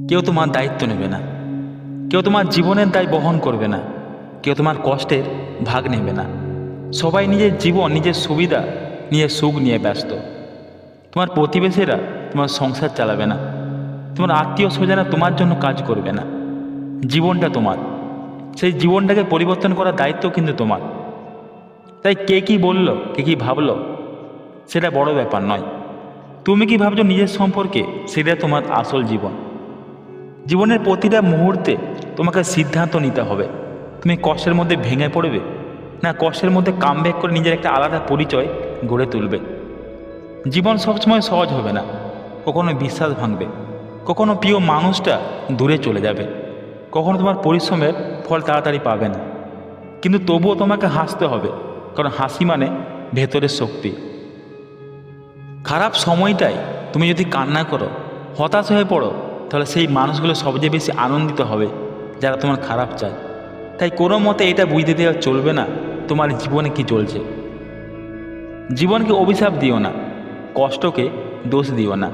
কেউ তোমার দায়িত্ব নেবে না, কেউ তোমার জীবনের দায় বহন করবে না, কেউ তোমার কষ্টের ভাগ নেবে না। সবাই নিজের জীবন, নিজের সুবিধা, নিজের সুখ নিয়ে ব্যস্ত। তোমার প্রতিবেশীরা তোমার সংসার চালাবে না, তোমার আত্মীয় স্বজনরা তোমার জন্য কাজ করবে না। জীবনটা তোমার, সেই জীবনটাকে পরিবর্তন করার দায়িত্ব কিন্তু তোমার। তাই কে কী বলল, কে কী ভাবলো, সেটা বড় ব্যাপার নয়। তুমি কি ভাবছো নিজের সম্পর্কে, সেটা তোমার আসল জীবন। জীবনের প্রতিটা মুহূর্তে তোমাকে সিদ্ধান্ত নিতে হবে, তুমি কষ্টের মধ্যে ভেঙে পড়বে, না কষ্টের মধ্যে কামব্যাক করে নিজের একটা আলাদা পরিচয় গড়ে তুলবে। জীবন সবসময় সহজ হবে না, কখনো বিশ্বাস ভাঙবে, কখনো প্রিয় মানুষটা দূরে চলে যাবে, কখনো তোমার পরিশ্রমের ফল তাড়াতাড়ি পাবে না। কিন্তু তবুও তোমাকে হাসতে হবে, কারণ হাসি মানে ভেতরের শক্তি। খারাপ সময়টায় তুমি যদি কান্না করো, হতাশ হয়ে পড়ো, তাহলে সেই মানুষগুলো সবচেয়ে বেশি আনন্দিত হবে যারা তোমার খারাপ চায়। তাই কোনো মতে এটা বুঝতে দেওয়া চলবে না তোমার জীবনে কি চলছে। জীবনকে অভিশাপ দিও না, কষ্টকে দোষ দিও না।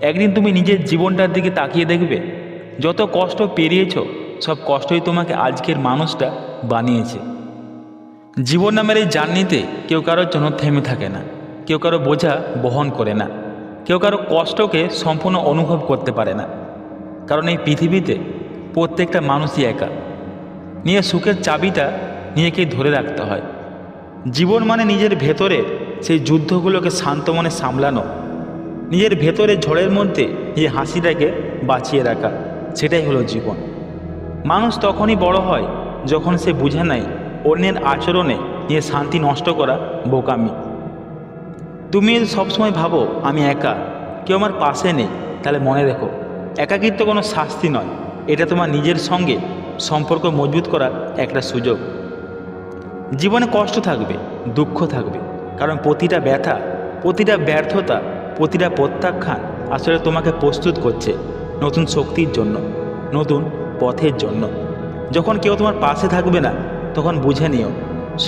একদিন তুমি নিজের জীবনটার দিকে তাকিয়ে দেখবে, যত কষ্ট পেরিয়েছ, সব কষ্টই তোমাকে আজকের মানুষটা বানিয়েছে। জীবন নামের এই জার্নিতে কেউ কারোর জন্য থেমে থাকে না, কেউ কারো বোঝা বহন করে না, কেউ কারো কষ্টকে সম্পূর্ণ অনুভব করতে পারে না। কারণ এই পৃথিবীতে প্রত্যেকটা মানুষই একা। নিজের সুখের চাবিটা নিজেকেই ধরে রাখতে হয়। জীবন মানে নিজের ভেতরে সেই যুদ্ধগুলোকে শান্ত মনে সামলানো, নিজের ভেতরে ঝড়ের মধ্যে নিজের হাসিটাকে বাঁচিয়ে রাখা, সেটাই হলো জীবন। মানুষ তখনই বড় হয় যখন সে বুঝে নেয় অন্যের আচরণে নিজের শান্তি নষ্ট করা বোকামি। তুমি যদি সবসময় ভাবো আমি একা, কেউ আমার পাশে নেই, তাহলে মনে রেখো, একাকিত্ব কোনো শাস্তি নয়, এটা তোমার নিজের সঙ্গে সম্পর্ক মজবুত করার একটা সুযোগ। জীবনে কষ্ট থাকবে, দুঃখ থাকবে, কারণ প্রতিটা ব্যথা, প্রতিটা ব্যর্থতা, প্রতিটা প্রত্যাখ্যান আসলে তোমাকে প্রস্তুত করছে নতুন শক্তির জন্য, নতুন পথের জন্য। যখন কেউ তোমার পাশে থাকবে না, তখন বুঝে নিও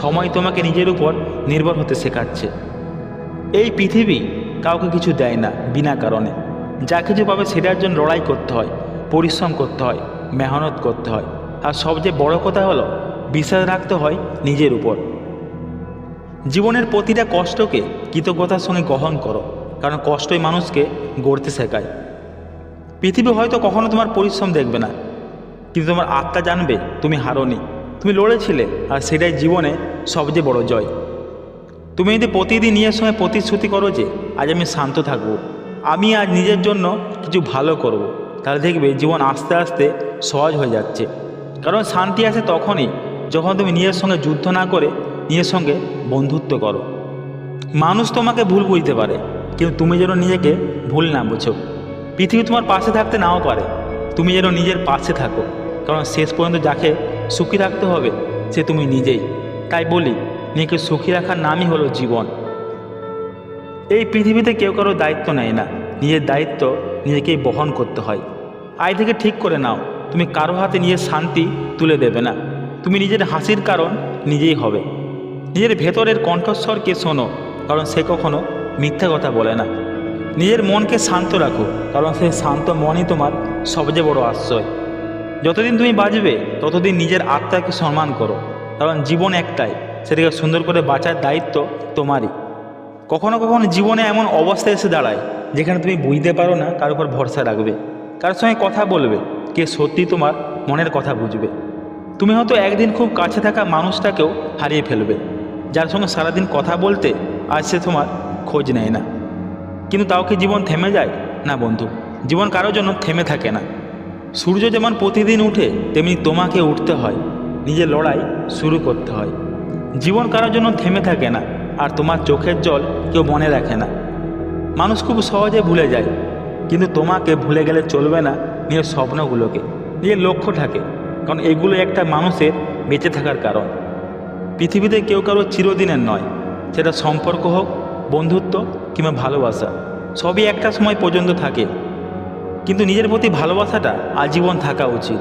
সময় তোমাকে নিজের উপর নির্ভর হতে শেখাচ্ছে। এই পৃথিবী কাউকে কিছু দেয় না বিনা কারণে। যা কিছু পাবে সেটার জন্য লড়াই করতে হয়, পরিশ্রম করতে হয়, মেহনত করতে হয়। আর সবচেয়ে বড় কথা হলো বিশ্বাস রাখতে হয় নিজের উপর। জীবনের প্রতিটা কষ্টকে কৃতজ্ঞতার সঙ্গে গ্রহণ করো, কারণ কষ্টই মানুষকে গড়তে শেখায়। পৃথিবী হয়তো কখনো তোমার পরিশ্রম দেখবে না, কিন্তু তোমার আত্মা জানবে তুমি হারোনি, তুমি লড়েছিলে, আর সেটাই জীবনে সবচেয়ে বড় জয়। তুমি যদি প্রতিদিন নিজের সঙ্গে প্রতিশ্রুতি করো যে আজ আমি শান্ত থাকব, আমি আজ নিজের জন্য কিছু ভালো করব, তাহলে দেখবে জীবন আস্তে আস্তে সহজ হয়ে যাচ্ছে। কারণ শান্তি আসে তখনই যখন তুমি নিজের সঙ্গে যুদ্ধ না করে নিজের সঙ্গে বন্ধুত্ব করো। মানুষ তোমাকে ভুল বুঝতে পারে, কিন্তু তুমি যেন নিজেকে ভুল না বোঝো। পৃথিবী তোমার পাশে থাকতে নাও পারে, তুমি যেন নিজের পাশে থাকো, কারণ শেষ পর্যন্ত যাকে সুখী রাখতে হবে সে তুমি নিজেই। তাই বলি, নিজেকে সুখী রাখার নামই হলো জীবন। এই পৃথিবীতে কেউ কারো দায়িত্ব নেয় না, নিজের দায়িত্ব নিজেকেই বহন করতে হয়। আজ থেকে ঠিক করে নাও, তুমি কারো হাতে নিজের শান্তি তুলে দেবে না, তুমি নিজের হাসির কারণ নিজেই হবে। নিজের ভেতরের কণ্ঠস্বরকে শোনো, কারণ সে কখনো মিথ্যা কথা বলে না। নিজের মনকে শান্ত রাখো, কারণ সেই শান্ত মনই তোমার সবচেয়ে বড় আশ্রয়। যতদিন তুমি বাঁচবে ততদিন নিজের আত্মাকে সম্মান করো, কারণ জীবন একটাই, সেটাকে সুন্দর করে বাঁচার দায়িত্ব তোমারই। কখনো কখনো জীবনে এমন অবস্থায় এসে দাঁড়ায় যেখানে তুমি বুঝতে পারো না কার উপর ভরসা রাখবে, কার সঙ্গে কথা বলবে, কে সত্যি তোমার মনের কথা বুঝবে। তুমি হয়তো একদিন খুব কাছে থাকা মানুষটাকেও হারিয়ে ফেলবে, যার সঙ্গে সারাদিন কথা বলতে আজ সে তোমার খোঁজ নেয় না। কিন্তু তাও কি জীবন থেমে যায়? না বন্ধু, জীবন কারোর জন্য থেমে থাকে না। সূর্য যেমন প্রতিদিন উঠে, তেমনি তোমাকে উঠতে হয়, নিজের লড়াই শুরু করতে হয়। জীবন কারোর জন্য থেমে থাকে না, আর তোমার চোখের জল কেউ মনে রাখে না। মানুষ খুব সহজে ভুলে যায়, কিন্তু তোমাকে ভুলে গেলে চলবে না নিজের স্বপ্নগুলোকে, নিজের লক্ষ্যটাকে, কারণ এগুলো একটা মানুষের বেঁচে থাকার কারণ। পৃথিবীতে কেউ কারো চিরদিনের নয়, সেটা সম্পর্ক হোক, বন্ধুত্ব কিংবা ভালোবাসা, সবই একটা সময় পর্যন্ত থাকে। কিন্তু নিজের প্রতি ভালোবাসাটা আজীবন থাকা উচিত।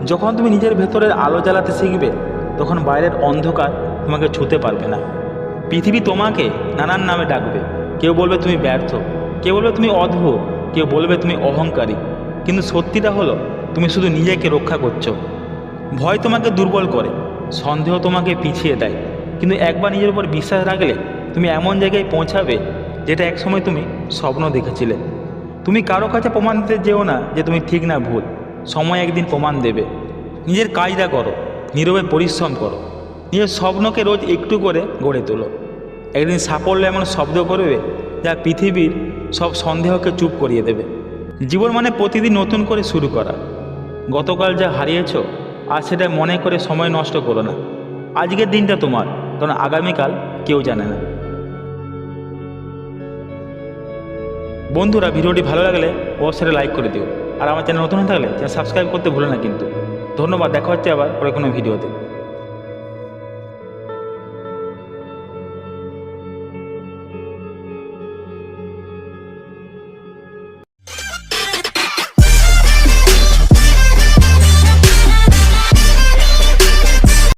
যখন তুমি নিজের ভেতরের আলো জ্বালাতে শিখবে, তখন বাইরের অন্ধকার তোমাকে ছুঁতে পারবে না। পৃথিবী তোমাকে নানান নামে ডাকবে, কেউ বলবে তুমি ব্যর্থ, কেউ বলবে তুমি অদ্ভুত, কেউ বলবে তুমি অহংকারী, কিন্তু সত্যিটা হলো তুমি শুধু নিজেকে রক্ষা করছো। ভয় তোমাকে দুর্বল করে, সন্দেহ তোমাকে পিছিয়ে দেয়, কিন্তু একবার নিজের উপর বিশ্বাস রাখলে তুমি এমন জায়গায় পৌঁছাবে যেটা একসময় তুমি স্বপ্ন দেখেছিলে। তুমি কারো কাছে প্রমাণ দিতে যেও না যে তুমি ঠিক না ভুল, সময় একদিন প্রমাণ দেবে। নিজের কাজটা করো, নীরবে পরিশ্রম করো, নিজের স্বপ্নকে রোজ একটু করে গড়ে তোলো। একদিন সাফল্য এমন শব্দ করবে যা পৃথিবীর সব সন্দেহকে চুপ করিয়ে দেবে। জীবন মানে প্রতিদিন নতুন করে শুরু করা। গতকাল যা হারিয়েছ আজ সেটা মনে করে সময় নষ্ট করো না। আজকের দিনটা তোমার, কারণ আগামীকাল কেউ জানে না। বন্ধুরা, ভিডিওটি ভালো লাগলে অবশ্যই লাইক করে দিও, আর আমার চ্যানেল নতুন হয়ে থাকলে চ্যানেল সাবস্ক্রাইব করতে ভুলো না কিন্তু। ধন্যবাদ, দেখা হচ্ছে আবার পরে কোনো ভিডিওতে।